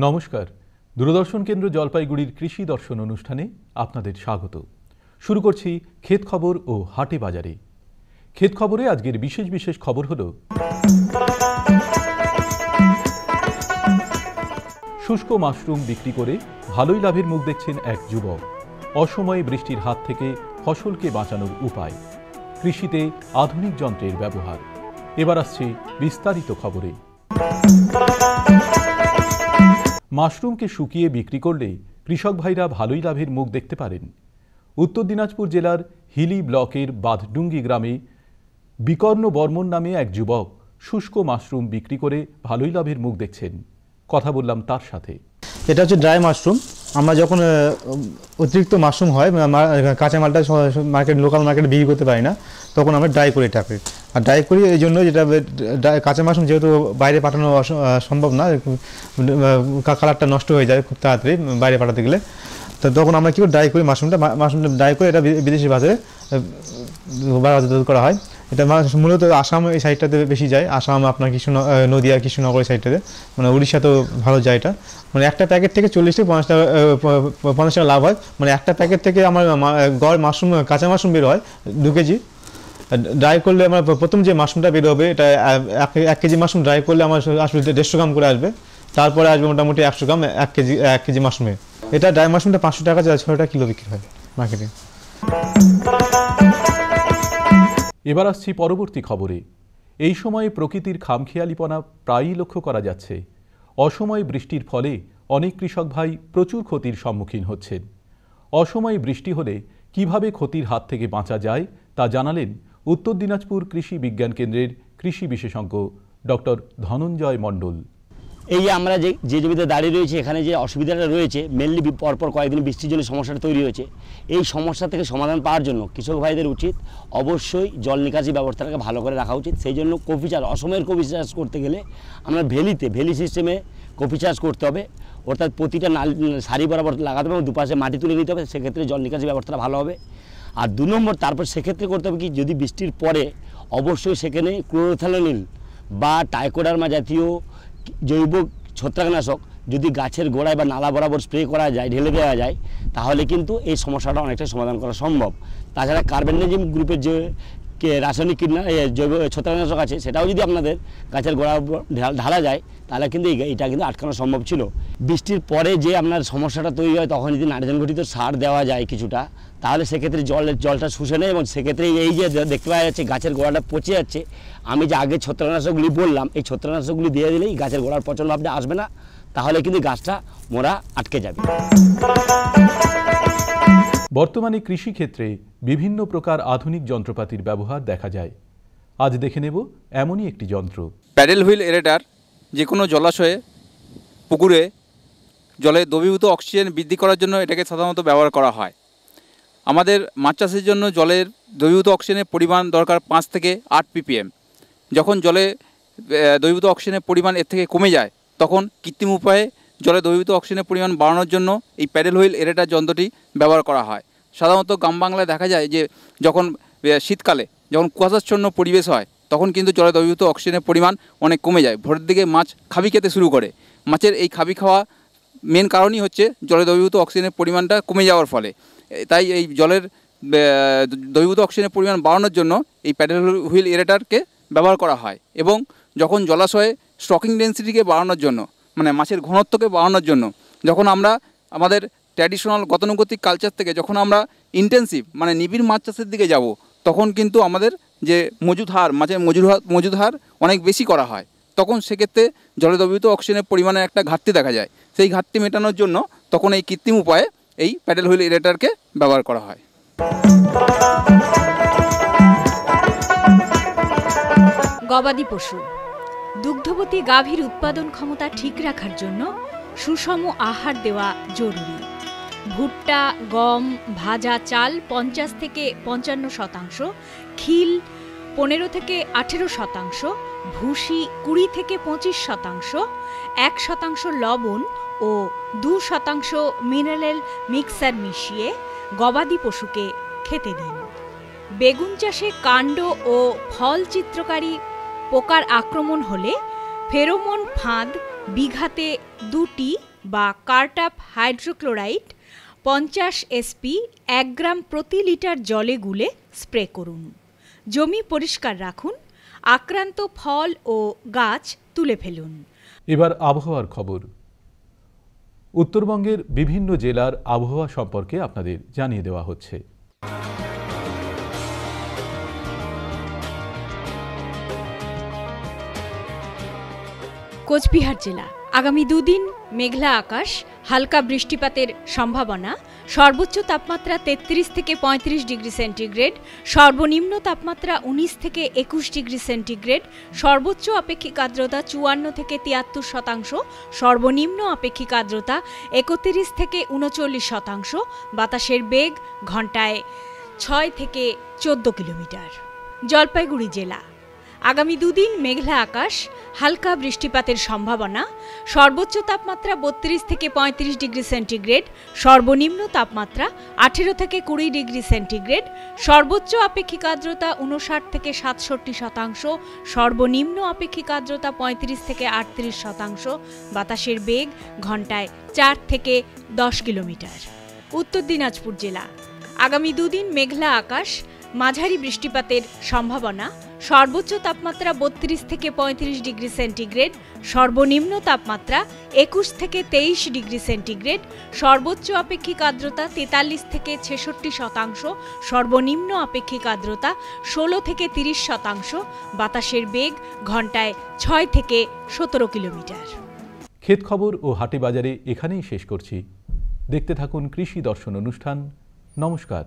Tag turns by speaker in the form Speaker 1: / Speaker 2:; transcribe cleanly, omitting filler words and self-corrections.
Speaker 1: নমস্কার, দূরদর্শন কেন্দ্র জলপাইগুড়ির কৃষি দর্শন অনুষ্ঠানে আপনাদের স্বাগত। শুরু করছি ক্ষেত খবর ও হাটে বাজারে। ক্ষেত খবরে আজকের বিশেষ খবর হলো শুষ্ক মাশরুম বিক্রি করে ভালোই লাভের মুখ দেখছেন এক যুবক। অসময়ে বৃষ্টির হাত থেকে ফসলকে বাঁচানোর উপায়, কৃষিতে আধুনিক যন্ত্রের ব্যবহার। এবার আসছে বিস্তারিত খবরে। মাশরুমকে শুকিয়ে বিক্রি করলে কৃষক ভাইরা ভালোই লাভের মুখ দেখতে পারেন। উত্তর দিনাজপুর জেলার হিলি ব্লকের বাঁধডুঙ্গি গ্রামে বিকর্ণ বর্মন নামে এক যুবক শুষ্ক মাশরুম বিক্রি করে ভালোই লাভের মুখ দেখছেন। কথা বললাম তার সাথে।
Speaker 2: এটা হচ্ছে ড্রাই মাশরুম। আমরা যখন অতিরিক্ত মাশরুম হয়, কাঁচা মালটা লোকাল মার্কেটে বিক্রি করতে পারি না, তখন আমরা ড্রাই করি এটাকে। আর ড্রাই করি এই জন্য, যেটা কাঁচা মাশরুম যেহেতু বাইরে পাঠানো সম্ভব না, কালারটা নষ্ট হয়ে যায় খুব তাড়াতাড়ি বাইরে পাঠাতে গেলে, তো তখন আমরা কী করি, ড্রাই করি মাশরুমটা ড্রাই করে এটা বিদেশি বাজারে বাজারজাত করা হয়। এটা মূলত আসাম এই সাইডটাতে বেশি যায়, আসাম আপনার নদিয়া কৃষ্ণনগর এই সাইডটাতে, মানে উড়িষ্যাতেও ভালো যায় এটা। মানে একটা প্যাকেট থেকে 40 থেকে 50 টাকা লাভ হয়। মানে একটা প্যাকেট থেকে আমার গড় মাশরুম, কাঁচা মাশরুম বের হয় 2 কেজি। ড্রাই করলে আমার প্রথম যে মাশরুমটা বের হবে, এটা 1 কেজি মাশরুম ড্রাই করলে আমার আসলে 150 গ্রাম করে আসবে। তারপরে আসবে মোটামুটি 100 গ্রাম 1 কেজি মাশরুমে। এটা ড্রাই মাশরুমটা 500 টাকা 6 টাকা কিলো বিক্রি হয় মার্কেটে।
Speaker 1: এবার আসছি পরবর্তী খবরে। এই সময়ে প্রকৃতির খামখেয়ালিপনা প্রায়ই লক্ষ্য করা যাচ্ছে। অসময়ে বৃষ্টির ফলে অনেক কৃষক ভাই প্রচুর ক্ষতির সম্মুখীন হচ্ছেন। অসময়ে বৃষ্টি হলে কিভাবে ক্ষতির হাত থেকে বাঁচা যায় তা জানালেন উত্তর দিনাজপুর কৃষি বিজ্ঞান কেন্দ্রের কৃষি বিশেষজ্ঞ ডক্টর ধনঞ্জয় মণ্ডল।
Speaker 3: এই যে আমরা যে জমিতে দাঁড়িয়ে রয়েছে, এখানে যে অসুবিধাটা রয়েছে, মেনলি পরপর কয়েকদিন বৃষ্টির জন্য সমস্যাটা তৈরি হয়েছে। এই সমস্যা থেকে সমাধান পাওয়ার জন্য কৃষক ভাইদের উচিত অবশ্যই জল নিকাশি ব্যবস্থাটাকে ভালো করে রাখা উচিত। সেই জন্য কফি চাষ, অসময়ের কফি চাষ করতে গেলে আমরা ভেলি সিস্টেমে কফি চাষ করতে হবে। অর্থাৎ প্রতিটা সারি বরাবর লাগাতে হবে এবং দুপাশে মাটি তুলে নিতে হবে, সেক্ষেত্রে জল নিকাশি ব্যবস্থাটা ভালো হবে। আর 2 নম্বর, তারপর সেক্ষেত্রে করতে হবে কি, যদি বৃষ্টির পরে অবশ্যই সেখানে ক্লোরোথ্যালোনিল বা টাইকোডার্মা জাতীয় জৈব ছত্রাকনাশক যদি গাছের গোড়ায় বা নালা বরাবর স্প্রে করা যায়, ঢেলে দেওয়া যায়, তাহলে কিন্তু এই সমস্যাটা অনেকটা সমাধান করা সম্ভব। তাছাড়া কার্বেন্ডাজিম গ্রুপের যে রাসায়নিক জৈব ছত্রাকনাশক আছে, সেটাও যদি আপনাদের গাছের গোড়ার উপর ঢালা যায়, তাহলে কিন্তু এটা কিন্তু আটকানো সম্ভব ছিল। বৃষ্টির পরে যে আপনার সমস্যাটা তৈরি হয়, তখন যদি নাইট্রোজেন ঘটিত সার দেওয়া যায় কিছুটা, তাহলে সেক্ষেত্রে জলটা শুষে নেয় এবং সেক্ষেত্রে এই যে দেখতে পাওয়া যাচ্ছে গাছের গোড়াটা পচে যাচ্ছে, আমি যে আগে ছত্রাকনাশকগুলি বললাম, এই ছত্রাকনাশকগুলি দিয়ে দিলেই গাছের গোড়ার পচন ভাবটা আসবে না, তাহলে কিন্তু গাছটা মোরা আটকে যাবে।
Speaker 1: বর্তমানে কৃষিক্ষেত্রে বিভিন্ন প্রকার আধুনিক যন্ত্রপাতির ব্যবহার দেখা যায়। আজ দেখে নেব এমনই একটি যন্ত্র।
Speaker 4: প্যাডেল হুইল এরেটার যে কোনো জলাশয়ে, পুকুরে জলে দ্রবীভূত অক্সিজেন বৃদ্ধি করার জন্য এটাকে সাধারণত ব্যবহার করা হয়। আমাদের মাছ চাষের জন্য জলের দ্রবীভূত অক্সিজেনের পরিমাণ দরকার 5 থেকে 8 ppm। যখন জলে দ্রবীভূত অক্সিজেনের পরিমাণ এর থেকে কমে যায়, তখন কৃত্রিম উপায়ে জলে দ্রবীভূত অক্সিজেনের পরিমাণ বাড়ানোর জন্য এই প্যাডেল হুইল এরেটার যন্ত্রটি ব্যবহার করা হয়। সাধারণত গ্রাম বাংলায় দেখা যায় যে যখন শীতকালে যখন কুয়াশাচ্ছন্ন পরিবেশ হয়, তখন কিন্তু জলে দ্রবীভূত অক্সিজেনের পরিমাণ অনেক কমে যায়। ভোরের দিকে মাছ খাবি খেতে শুরু করে। মাছের এই খাবি খাওয়া মেন কারণই হচ্ছে জলে দ্রবীভূত অক্সিজেনের পরিমাণটা কমে যাওয়ার ফলে। তাই এই জলের দ্রবীভূত অক্সিজেনের পরিমাণ বাড়ানোর জন্য এই প্যাডেল হুইল এরেটারকে ব্যবহার করা হয়। এবং যখন জলাশয়ে স্টকিং ডেন্সিটিকে বাড়ানোর জন্য, মানে মাছের ঘনত্বকে বাড়ানোর জন্য, যখন আমরা আমাদের ট্র্যাডিশনাল গতানুগতিক কালচার থেকে যখন আমরা ইন্টেন্সিভ মানে নিবিড় মাছ চাষের দিকে যাব, তখন কিন্তু আমাদের যে মজুদ হার, মাছের মজুদ হার অনেক বেশি করা হয়। তখন সেক্ষেত্রে জলে দ্রবীভূত অক্সিজেনের পরিমাণে একটা ঘাটতি দেখা যায়। সেই ঘাটতি মেটানোর জন্য তখন এই কৃত্রিম উপায়ে এই প্যাডেল হুইল এরেটারকে ব্যবহার করা হয়।
Speaker 5: গবাদি পশু, দুগ্ধবতী গাভীর উৎপাদন ক্ষমতা ঠিক রাখার জন্য সুষম আহার দেওয়া জরুরি। ভুট্টা, গম, ভাজা চাল 50 থেকে 55%, খিল 15 থেকে 18%, ভুসি 20 থেকে 25%, 1% লবণ ও 2% মিনারেল মিক্সার মিশিয়ে গবাদি পশুকে খেতে দিন। বেগুন চাষে কাণ্ড ও ফল চিত্রকারী পোকার আক্রমণ হলে ফেরোমন ফাঁদ বিঘাতে 2টি বা কার্টাপ হাইড্রোক্লোরাইড 50 এসপি 1 গ্রাম প্রতি লিটার জলে গুলে স্প্রে করুন। জমি পরিষ্কার রাখুন। আক্রান্ত ফল ও গাছ তুলে ফেলুন।
Speaker 1: এবার আবহাওয়ার খবর। উত্তরবঙ্গের বিভিন্ন জেলার আবহাওয়া সম্পর্কে আপনাদের জানিয়ে দেওয়া হচ্ছে।
Speaker 5: কোচবিহার জেলা আগামী 2 দিন মেঘলা আকাশ, হালকা বৃষ্টিপাতের সম্ভাবনা। সর্বোচ্চ তাপমাত্রা 33 থেকে 35 ডিগ্রি সেন্টিগ্রেড, সর্বনিম্ন তাপমাত্রা 19 থেকে 21 ডিগ্রি সেন্টিগ্রেড, সর্বোচ্চ আপেক্ষিক আর্দ্রতা 54 থেকে 73%, সর্বনিম্ন আপেক্ষিক আর্দ্রতা 31 থেকে 39%, বাতাসের বেগ ঘন্টায় 6 থেকে 14 কিলোমিটার। জলপাইগুড়ি জেলা আগামী 2 দিন মেঘলা আকাশ, হালকা বৃষ্টিপাতের সম্ভাবনা। সর্বোচ্চ তাপমাত্রা 32 থেকে 35 ডিগ্রি সেন্টিগ্রেড, সর্বনিম্ন তাপমাত্রা 18 থেকে 20 ডিগ্রি সেন্টিগ্রেড, সর্বোচ্চ আপেক্ষিক আর্দ্রতা 59 থেকে 67%, সর্বনিম্ন আপেক্ষিক আর্দ্রতা 35 থেকে 38%, বাতাসের বেগ ঘন্টায় 4 থেকে 10 কিলোমিটার। উত্তর দিনাজপুর জেলা আগামী 2 দিন মেঘলা আকাশ, মাঝারি বৃষ্টিপাতের সম্ভাবনা। সর্বোচ্চ তাপমাত্রা 32 থেকে 35 ডিগ্রি সেন্টিগ্রেড, সর্বনিম্ন তাপমাত্রা 21 থেকে 23 ডিগ্রি সেন্টিগ্রেড, সর্বোচ্চ আপেক্ষিক আর্দ্রতা 43 থেকে 66%, সর্বনিম্ন আপেক্ষিক আর্দ্রতা 16 থেকে 30%, বাতাসের বেগ ঘন্টায় 6 থেকে 17 কিলোমিটার।
Speaker 1: ক্ষেত খবর ও হাটে বাজারে এখানেই শেষ করছি। দেখতে থাকুন কৃষি দর্শন অনুষ্ঠান। নমস্কার।